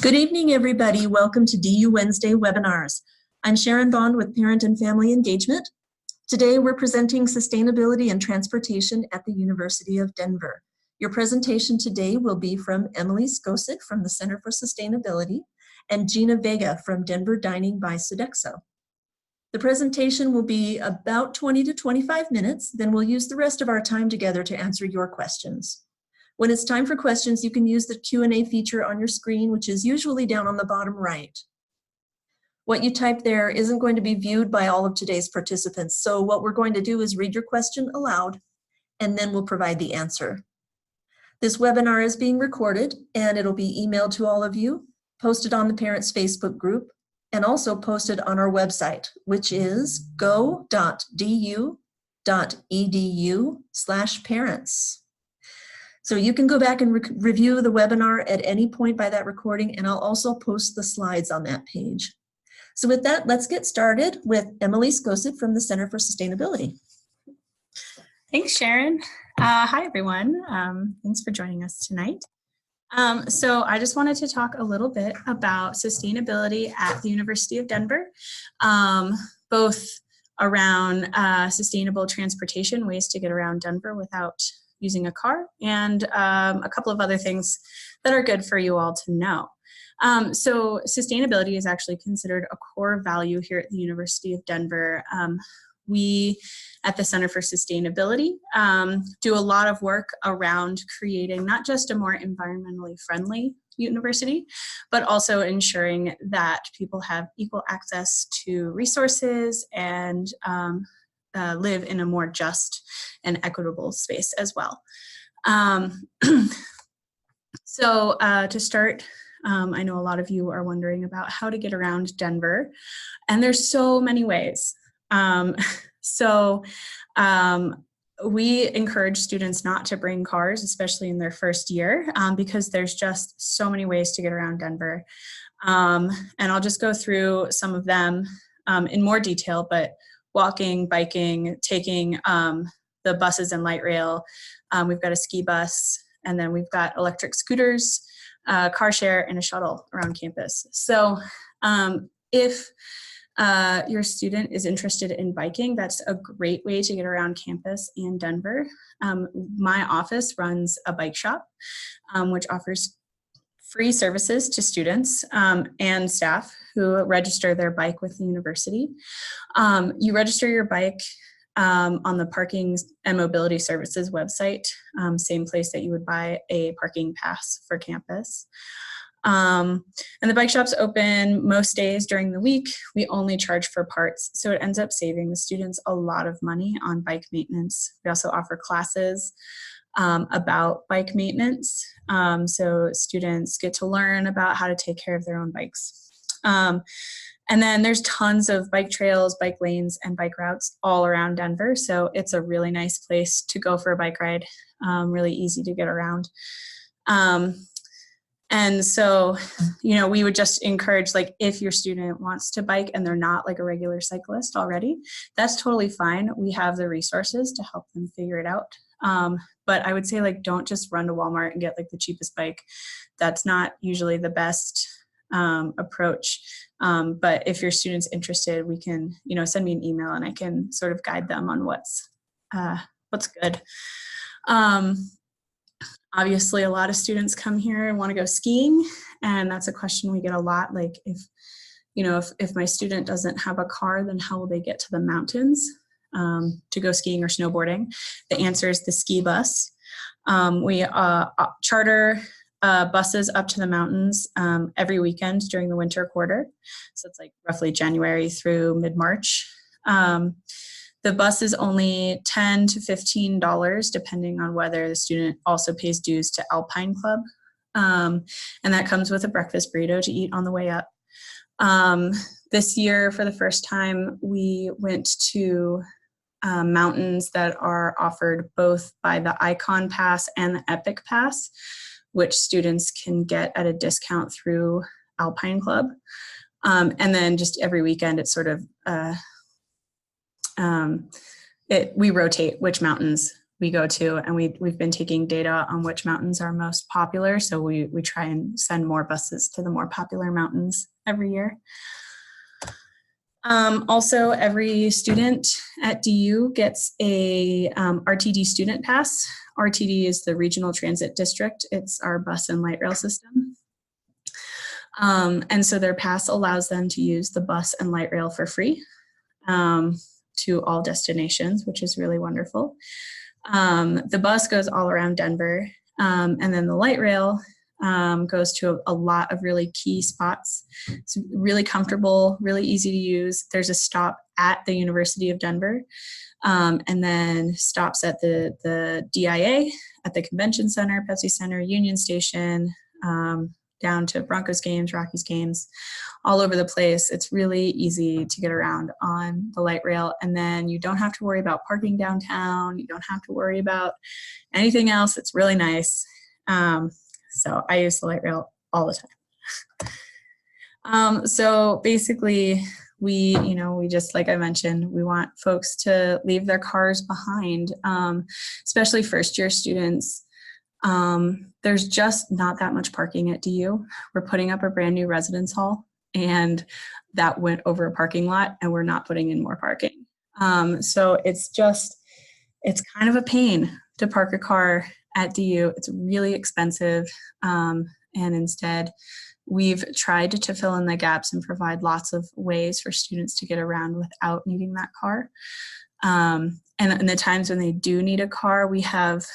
Good evening, everybody. Welcome to DU Wednesday webinars. I'm Sharon Bond with Parent and Family Engagement. Today, we're presenting Sustainability and Transportation at the University of Denver. Your presentation today will be from Emily Skosic from the Center for Sustainability and Gina Vega from Denver Dining by Sodexo. The presentation will be about 20 to 25 minutes, then we'll use the rest of our time together to answer your questions. When it's time for questions, you can use the Q&A feature on your screen, which is usually down on the bottom right. What you type there isn't going to be viewed by all of today's participants, so what we're going to do is read your question aloud, and then we'll provide the answer. This webinar is being recorded, and it'll be emailed to all of you, posted on the Parents Facebook group, and also posted on our website, which is go.du.edu/parents. So you can go back and review the webinar at any point by that recording, and I'll also post the slides on that page. So with that, let's get started with Emily Skosic from the Center for Sustainability. Thanks, Sharon. Hi, everyone. Thanks for joining us tonight. So I just wanted to talk a little bit about sustainability at the University of Denver, both around sustainable transportation, ways to get around Denver without using a car, and a couple of other things that are good for you all to know. So sustainability is actually considered a core value here at the University of Denver. We at the Center for Sustainability do a lot of work around creating not just a more environmentally friendly university, but also ensuring that people have equal access to resources and live in a more just and equitable space as well. So to start, I know a lot of you are wondering about how to get around Denver, and there's so many ways. We encourage students not to bring cars, especially in their first year, because there's just so many ways to get around Denver. And I'll just go through some of them in more detail, but walking, biking, taking the buses and light rail. We've got a ski bus, and then we've got electric scooters, car share, and a shuttle around campus. So if your student is interested in biking, that's a great way to get around campus in Denver. My office runs a bike shop, which offers free services to students and staff who register their bike with the university. You register your bike on the Parking and Mobility Services website, same place that you would buy a parking pass for campus. And the bike shop's open most days during the week. We only charge for parts, so it ends up saving the students a lot of money on bike maintenance. We also offer classes about bike maintenance, so students get to learn about how to take care of their own bikes. And then there's tons of bike trails, bike lanes, and bike routes all around Denver, so it's a really nice place to go for a bike ride, really easy to get around. And so, you know, we would just encourage, like, if your student wants to bike and they're not like a regular cyclist already, that's totally fine. We have the resources to help them figure it out. But I would say, like, don't just run to Walmart and get like the cheapest bike. That's not usually the best approach. But if your student's interested, we can, you know, send me an email and I can sort of guide them on what's good. Obviously, a lot of students come here and want to go skiing, and that's a question we get a lot. Like, if my student doesn't have a car, then how will they get to the mountains to go skiing or snowboarding? The answer is the ski bus. We charter buses up to the mountains every weekend during the winter quarter. So it's like roughly January through mid-March. The bus is only $10 to $15, depending on whether the student also pays dues to Alpine Club. And that comes with a breakfast burrito to eat on the way up. This year, for the first time, we went to mountains that are offered both by the Icon Pass and the Epic Pass, which students can get at a discount through Alpine Club. And then just every weekend, it's sort of, we rotate which mountains we go to, and we've been taking data on which mountains are most popular. So we try and send more buses to the more popular mountains every year. Also, every student at DU gets a RTD Student Pass. RTD is the Regional Transit District. It's our bus and light rail system. And so their pass allows them to use the bus and light rail for free to all destinations, which is really wonderful. The bus goes all around Denver, and then the light rail goes to a lot of really key spots. It's really comfortable, really easy to use. There's a stop at the University of Denver, and then stops at the DIA, at the Convention Center, Pepsi Center, Union Station, down to Broncos games, Rockies games, all over the place. It's really easy to get around on the light rail. And then you don't have to worry about parking downtown. You don't have to worry about anything else. It's really nice. So I use the light rail all the time. So basically we just, like I mentioned, we want folks to leave their cars behind, especially first year students. There's just not that much parking at DU. We're putting up a brand new residence hall, and that went over a parking lot, and we're not putting in more parking. So it's kind of a pain to park a car at DU. It's really expensive. And instead we've tried to fill in the gaps and provide lots of ways for students to get around without needing that car. And in the times when they do need a car, we have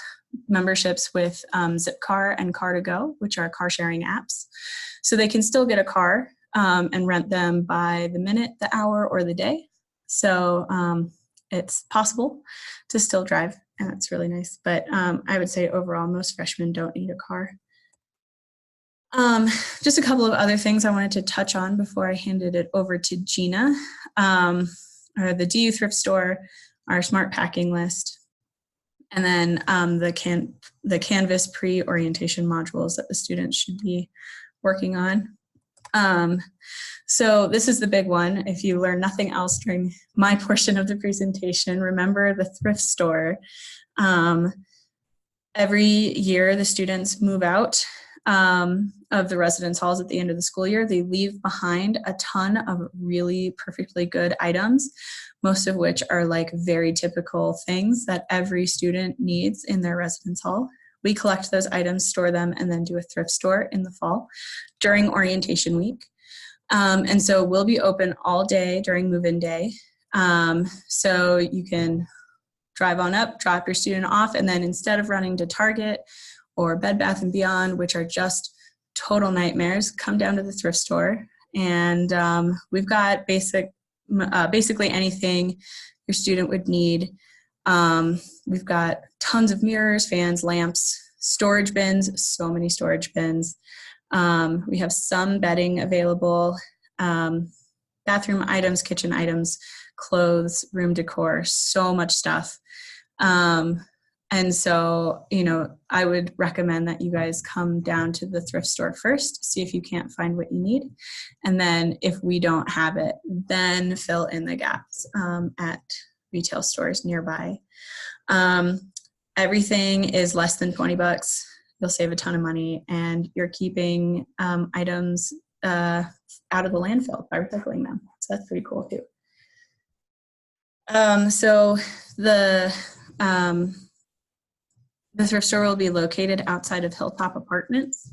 memberships with Zipcar and Car2Go, which are car sharing apps. So they can still get a car and rent them by the minute, the hour, or the day. So it's possible to still drive, and that's really nice. But I would say overall, most freshmen don't need a car. Just a couple of other things I wanted to touch on before I handed it over to Gina. Are the DU Thrift Store, our smart packing list, and then the Canvas pre-orientation modules that the students should be working on. So this is the big one. If you learn nothing else during my portion of the presentation, remember the Thrift Store. Every year the students move out of the residence halls at the end of the school year. They leave behind a ton of really perfectly good items, most of which are like very typical things that every student needs in their residence hall. We collect those items, store them, and then do a thrift store in the fall during orientation week. And so we'll be open all day during move-in day. So you can drive on up, drop your student off, and then instead of running to Target or Bed Bath & Beyond, which are just total nightmares, come down to the thrift store. And we've got basically anything your student would need. We've got tons of mirrors, fans, lamps, storage bins, so many storage bins. We have some bedding available, bathroom items, kitchen items, clothes, room decor, so much stuff. And so, I would recommend that you guys come down to the thrift store first, see if you can't find what you need. And then if we don't have it, then fill in the gaps at retail stores nearby. Everything is less than $20. You'll save a ton of money, and you're keeping items out of the landfill by recycling them. So that's pretty cool too. So the thrift store will be located outside of Hilltop Apartments.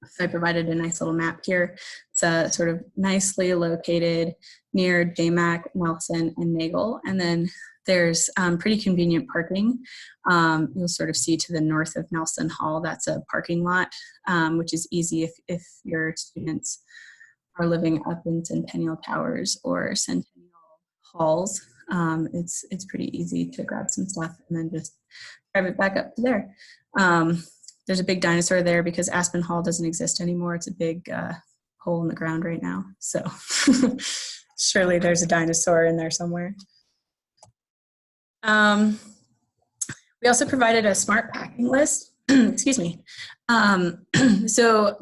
So I provided a nice little map here. It's sort of nicely located near Damac, Nelson, and Nagel. And then there's pretty convenient parking. You'll sort of see to the north of Nelson Hall, that's a parking lot, which is easy if your students are living up in Centennial Towers or Centennial Halls. It's pretty easy to grab some stuff and then just drive it back up to there. There's a big dinosaur there because Aspen Hall doesn't exist anymore. It's a big hole in the ground right now. So surely there's a dinosaur in there somewhere. We also provided a smart packing list. Excuse me. So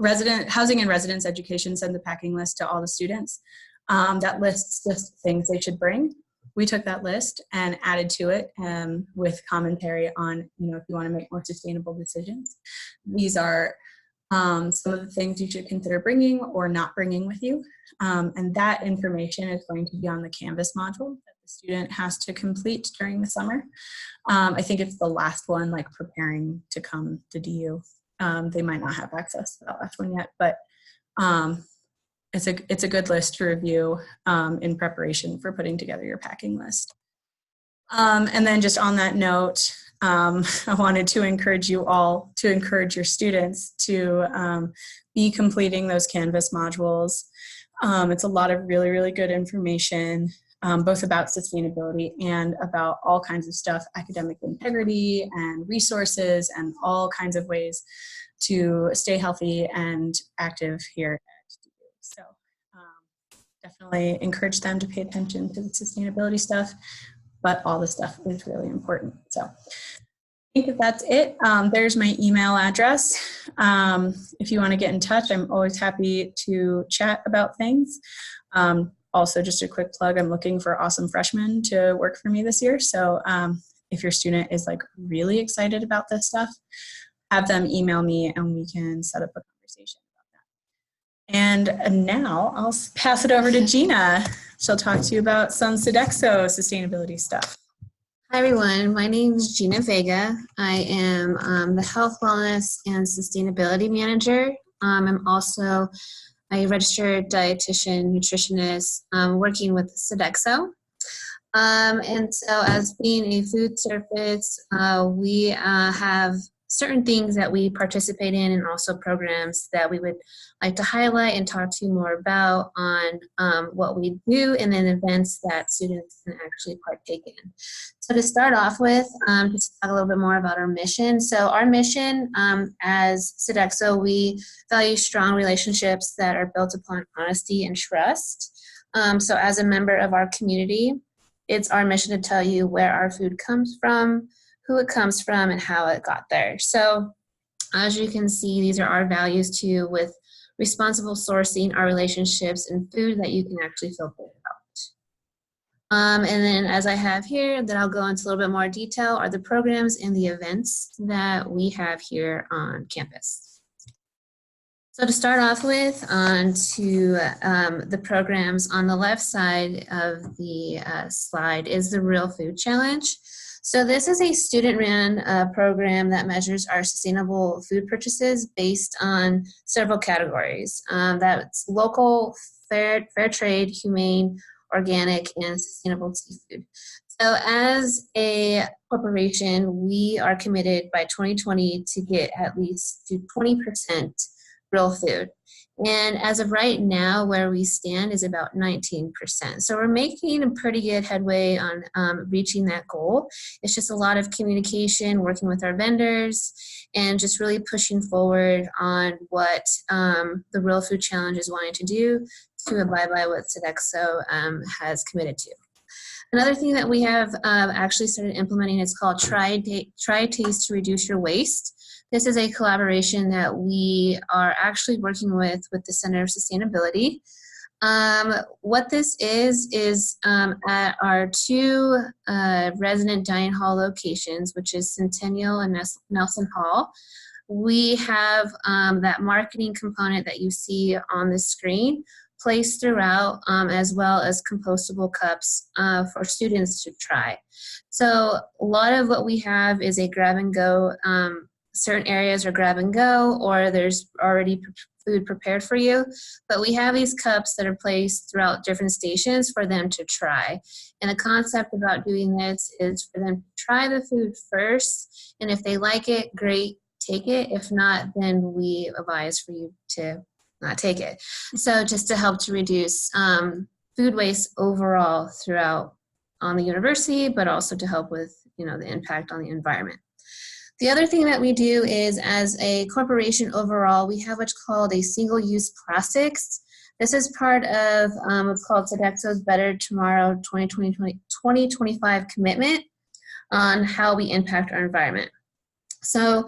housing and residence education send the packing list to all the students. That lists just things they should bring. we took that list and added to it with commentary on, if you want to make more sustainable decisions. These are some of the things you should consider bringing or not bringing with you. And that information is going to be on the Canvas module that the student has to complete during the summer. I think it's the last one, like preparing to come to DU. They might not have access to that last one yet, but it's a good list to review in preparation for putting together your packing list. And then just on that note, I wanted to encourage you all to encourage your students to be completing those Canvas modules. It's a lot of really, really good information, both about sustainability and about all kinds of stuff, academic integrity and resources and all kinds of ways to stay healthy and active here at DU. So definitely encourage them to pay attention to the sustainability stuff, but all the stuff is really important. So I think that's it. There's my email address. If you want to get in touch, I'm always happy to chat about things. Also, just a quick plug, I'm looking for awesome freshmen to work for me this year. So if your student is like really excited about this stuff, have them email me and we can set up a conversation about that. And now I'll pass it over to Gina. She'll talk to you about some Sodexo sustainability stuff. Hi everyone, my name is Gina Vega. I am the Health, Wellness, and Sustainability Manager. I'm also a registered dietitian, nutritionist, working with Sodexo. And so as being a food service, we have certain things that we participate in and also programs that we would like to highlight and talk to you more about on what we do and then events that students can actually partake in. So to start off with, just talk a little bit more about our mission. So our mission as Sodexo, we value strong relationships that are built upon honesty and trust. So as a member of our community, it's our mission to tell you where our food comes from, who it comes from, and how it got there. So as you can see, these are our values too, with responsible sourcing, our relationships, and food that you can actually feel good about. And then as I have here, that I'll go into a little bit more detail, are the programs and the events that we have here on campus. So to start off with, on to the programs on the left side of the slide is the Real Food Challenge. So this is a student-run program that measures our sustainable food purchases based on several categories. That's local, fair trade, humane, organic, and sustainable seafood. So as a corporation, we are committed by 2020 to get at least to 20% real food. And as of right now, where we stand is about 19%. So we're making a pretty good headway on reaching that goal. It's just a lot of communication, working with our vendors, and just really pushing forward on what the Real Food Challenge is wanting to do to abide by what Sodexo has committed to. Another thing that we have actually started implementing is called Try a Taste to Reduce Your Waste. This is a collaboration that we are actually working with the Center of Sustainability. What this is at our two resident dining hall locations, which is Centennial and Nelson Hall, we have that marketing component that you see on the screen placed throughout, as well as compostable cups for students to try. So a lot of what we have is a grab and go. Certain areas are grab and go, or there's already food prepared for you. But we have these cups that are placed throughout different stations for them to try. And the concept about doing this is for them to try the food first. And if they like it, great, take it. If not, then we advise for you to not take it. So just to help to reduce food waste overall throughout on the university, but also to help with the impact on the environment. The other thing that we do is, as a corporation overall, we have what's called a single-use plastics. This is part of what's called Sodexo's Better Tomorrow 2025 commitment on how we impact our environment. So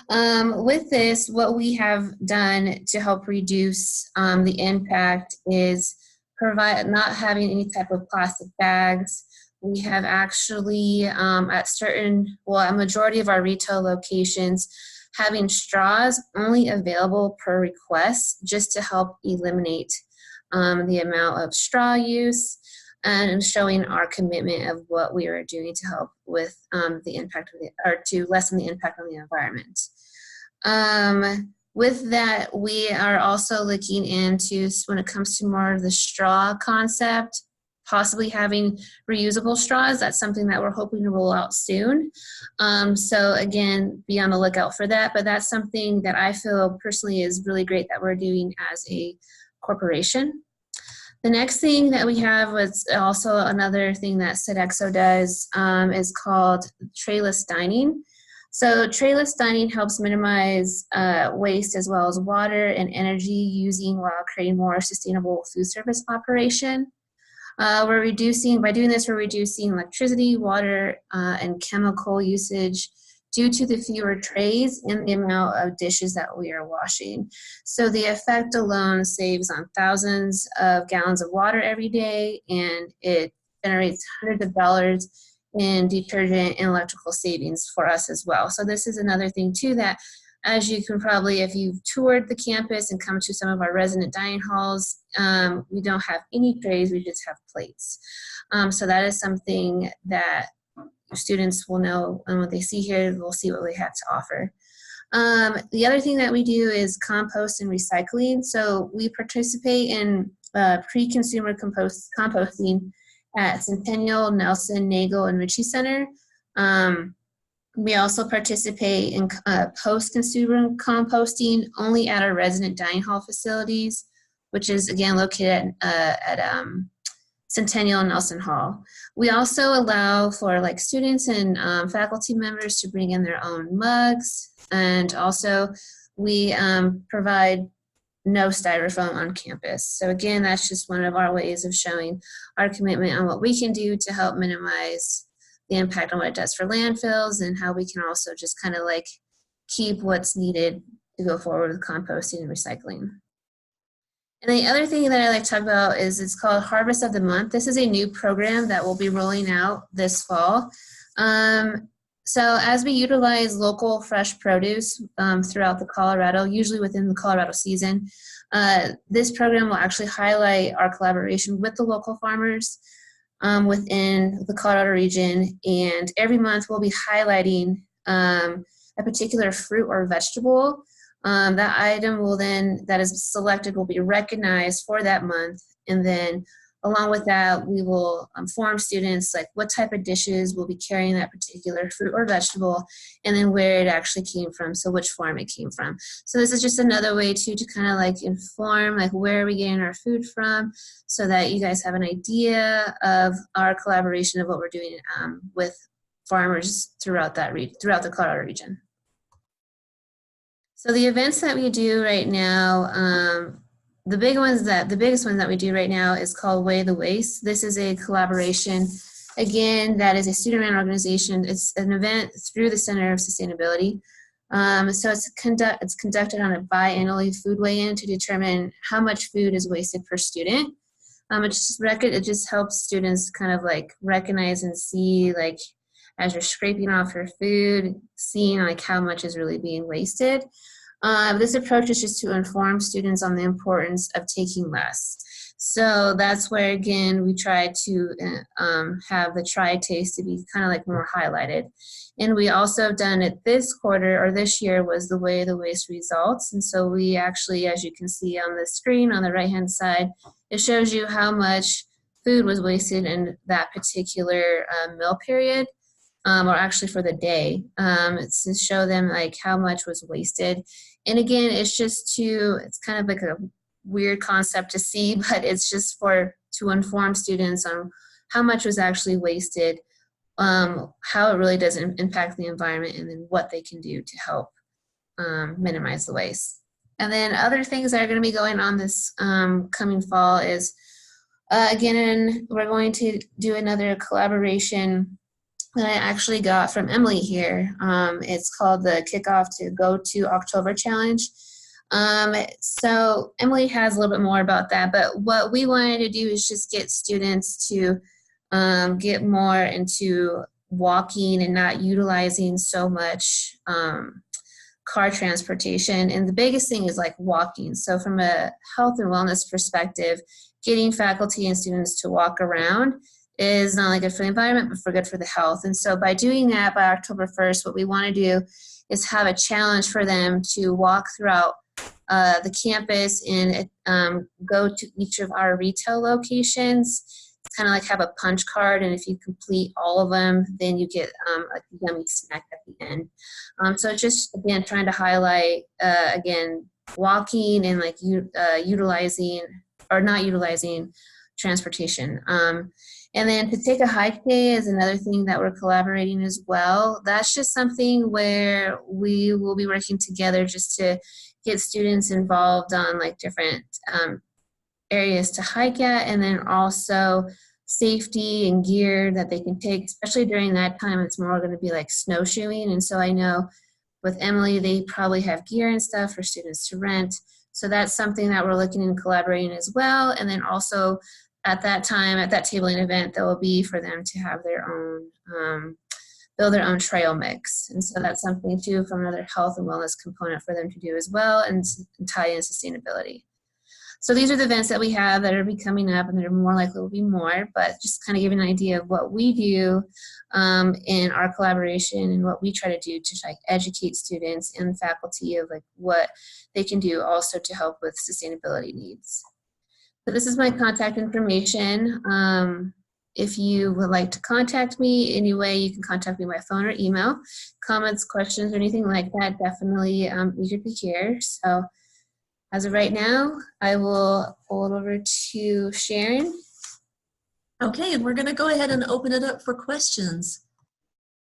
with this, what we have done to help reduce the impact is provide not having any type of plastic bags, we have actually at a majority of our retail locations having straws only available per request, just to help eliminate the amount of straw use, and showing our commitment of what we are doing to help with the impact to lessen the impact on the environment. With that, we are also looking into, when it comes to more of the straw concept, possibly having reusable straws. That's something that we're hoping to roll out soon. So again, be on the lookout for that, but that's something that I feel personally is really great that we're doing as a corporation. The next thing that we have was also another thing that Sodexo does is called trayless dining. So trayless dining helps minimize waste as well as water and energy using while creating more sustainable food service operation. By doing this, we're reducing electricity, water, and chemical usage due to the fewer trays and the amount of dishes that we are washing. So the effect alone saves on thousands of gallons of water every day, and it generates hundreds of dollars in detergent and electrical savings for us as well. So this is another thing too that, as you can probably, if you've toured the campus and come to some of our resident dining halls, we don't have any trays, we just have plates. So that is something that students will know, and what they see here, they'll see what we have to offer. The other thing that we do is compost and recycling. So we participate in pre-consumer composting at Centennial, Nelson, Nagel, and Ritchie Center. We also participate in post-consumer composting only at our resident dining hall facilities, which is again located at Centennial and Nelson Hall. We also allow for students and faculty members to bring in their own mugs, and also we provide no styrofoam on campus. So again, that's just one of our ways of showing our commitment on what we can do to help minimize the impact on what it does for landfills, and how we can also just kind of keep what's needed to go forward with composting and recycling. And the other thing that I like to talk about is it's called Harvest of the Month. This is a new program that we'll be rolling out this fall. So as we utilize local fresh produce throughout the Colorado, usually within the Colorado season, this program will actually highlight our collaboration with the local farmers within the Colorado region. And every month we'll be highlighting a particular fruit or vegetable. That item that is selected will be recognized for that month. And then along with that, we will inform students what type of dishes will be carrying that particular fruit or vegetable, and then where it actually came from, so which farm it came from. So this is just another way to kind of inform where are we getting our food from, so that you guys have an idea of our collaboration of what we're doing with farmers throughout the Colorado region. So the events that we do right now, the biggest one that we do right now is called Weigh the Waste. This is a collaboration, again, that is a student-run organization. It's an event through the Center of Sustainability. So it's conducted on a biannually food weigh-in to determine how much food is wasted per student. It just helps students kind of recognize and see, as you're scraping off your food, seeing how much is really being wasted. This approach is just to inform students on the importance of taking less. So that's where, again, we try to have the try taste to be kind of more highlighted. And we also have done it this quarter, or this year, was the Weigh the Waste results. And so we actually, as you can see on the screen on the right-hand side, it shows you how much food was wasted in that particular meal period. Or actually for the day. It's to show them how much was wasted. And again, it's kind of a weird concept to see, but it's just to inform students on how much was actually wasted, how it really doesn't impact the environment, and then what they can do to help minimize the waste. And then other things that are going to be going on this coming fall is, again, we're going to do another collaboration that I actually got from Emily here. It's called the Kickoff to Go to October Challenge. So Emily has a little bit more about that, but what we wanted to do is just get students to get more into walking and not utilizing so much car transportation. And the biggest thing is like walking. So from a health and wellness perspective, getting faculty and students to walk around is not only good for the environment, but for good for the health. And so by doing that, by October 1st, what we want to do is have a challenge for them to walk throughout the campus and go to each of our retail locations. It's kind of like have a punch card, and if you complete all of them, then you get a yummy snack at the end. So just, again, trying to highlight, again, walking and like utilizing or not utilizing transportation. And then to take a hike day is another thing that we're collaborating as well. That's just something where we will be working together just to get students involved on like different areas to hike at, and then also safety and gear that they can take, especially during that time. It's more going to be like snowshoeing. And so I know with Emily, they probably have gear and stuff for students to rent. So that's something that we're looking and collaborating as well. And then also at that time, at that tabling event, that will be for them to have their own, build their own trail mix. And so that's something too from another health and wellness component for them to do as well, and tie in sustainability. So these are the events that we have that are be coming up, and there are more likely will be more, but just kind of give an idea of what we do in our collaboration and what we try to do to like educate students and faculty of like what they can do also to help with sustainability needs. So this is my contact information. If you would like to contact me anyway, you can contact me by phone or email. Comments, questions, or anything like that, definitely eager to hear. So as of right now, I will pull it over to Sharon. Okay, and we're going to go ahead and open it up for questions.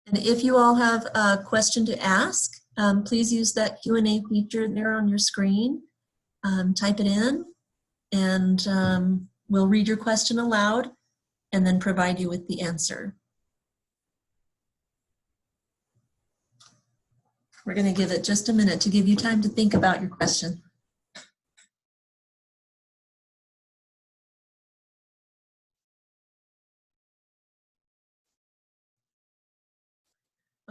And if you all have a question to ask, please use that Q&A feature there on your screen. Type it in, and we'll read your question aloud and then provide you with the answer. We're going to give it just a minute to give you time to think about your question.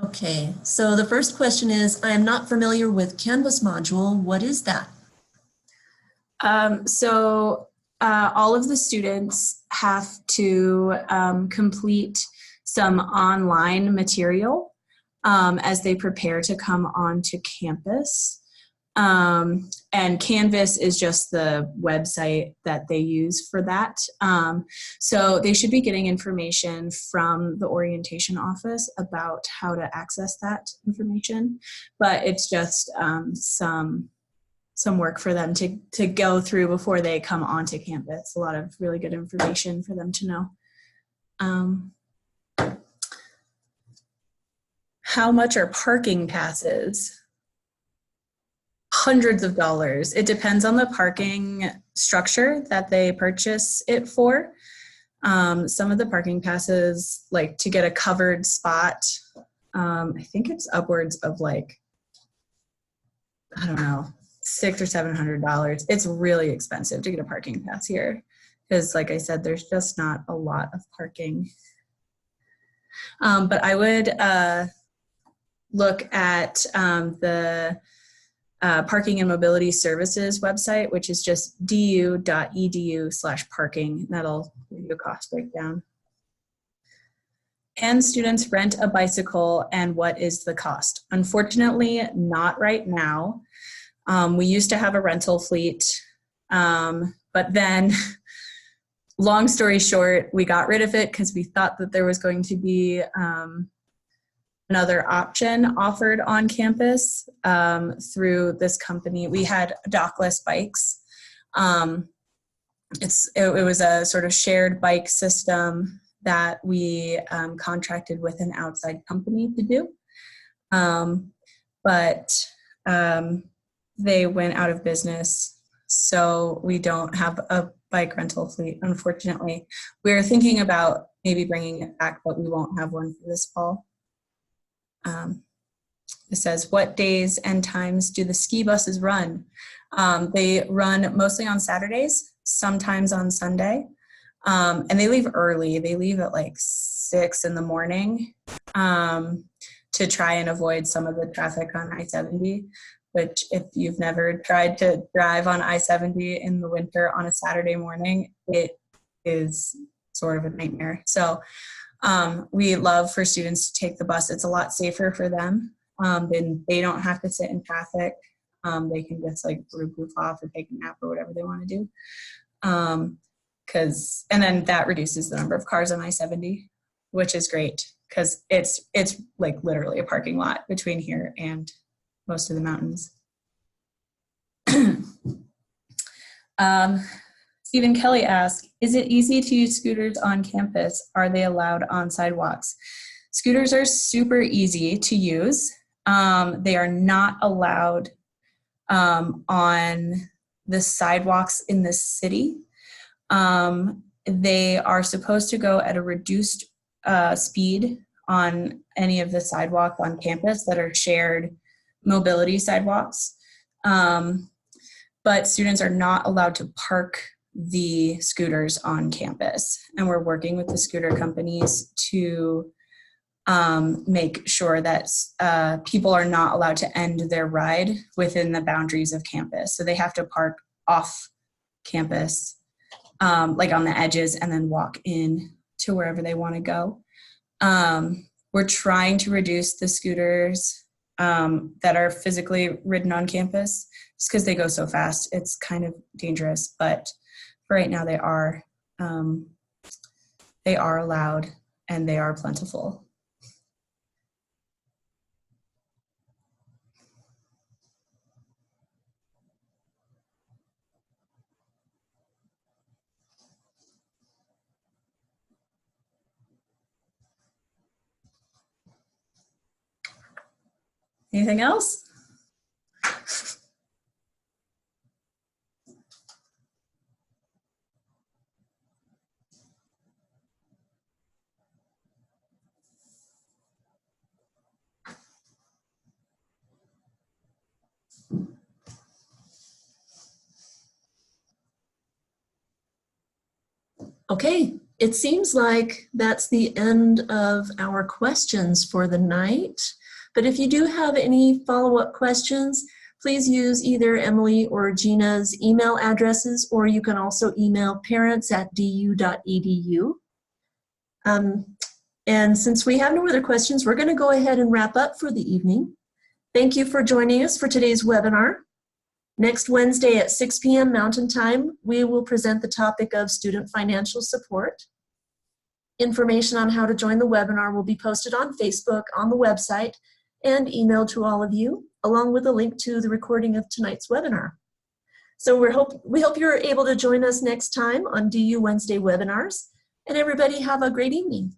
Okay, so the first question is, I am not familiar with Canvas module. What is that? All of the students have to complete some online material as they prepare to come onto campus. And Canvas is just the website that they use for that. So they should be getting information from the orientation office about how to access that information, but it's just some work for them to go through before they come onto campus. A lot of really good information for them to know. How much are parking passes? Hundreds of dollars. It depends on the parking structure that they purchase it for. Some of the parking passes, like to get a covered spot, I think it's upwards of like, I don't know, $600 or $700. It's really expensive to get a parking pass here because, like I said, there's just not a lot of parking. But I would look at the Parking and Mobility Services website, which is just du.edu/parking. That'll give you a cost breakdown. Can students rent a bicycle, and what is the cost? Unfortunately, not right now. We used to have a rental fleet, but then, long story short, we got rid of it because we thought that there was going to be another option offered on campus through this company. We had dockless bikes. It was a sort of shared bike system that we contracted with an outside company to do. But they went out of business, so we don't have a bike rental fleet, unfortunately. We're thinking about maybe bringing it back, but we won't have one for this fall. It says, what days and times do the ski buses run? They run mostly on Saturdays, sometimes on Sunday. And they leave early. They leave at like 6 in the morning to try and avoid some of the traffic on I-70, which if you've never tried to drive on I-70 in the winter on a Saturday morning, it is sort of a nightmare. So we love for students to take the bus. It's a lot safer for them. Then they don't have to sit in traffic. They can just like goof off or take a nap or whatever they want to do. And then that reduces the number of cars on I-70, which is great because it's like literally a parking lot between here and most of the mountains. Stephen Kelly asked, is it easy to use scooters on campus? Are they allowed on sidewalks? Scooters are super easy to use. They are not allowed on the sidewalks in the city. They are supposed to go at a reduced speed on any of the sidewalk on campus that are shared mobility sidewalks. But students are not allowed to park the scooters on campus. And we're working with the scooter companies to make sure that people are not allowed to end their ride within the boundaries of campus. So they have to park off campus, like on the edges, and then walk in to wherever they want to go. We're trying to reduce the scooters that are physically ridden on campus just because they go so fast. It's kind of dangerous, but for right now they are allowed and they are plentiful. Anything else? Okay, it seems like that's the end of our questions for the night. But if you do have any follow-up questions, please use either Emily or Gina's email addresses, or you can also email parents@du.edu. And since we have no other questions, we're going to go ahead and wrap up for the evening. Thank you for joining us for today's webinar. Next Wednesday at 6 p.m. Mountain Time, we will present the topic of student financial support. Information on how to join the webinar will be posted on Facebook, on the website, and emailed to all of you, along with a link to the recording of tonight's webinar. So we hope you're able to join us next time on DU Wednesday webinars, and everybody have a great evening.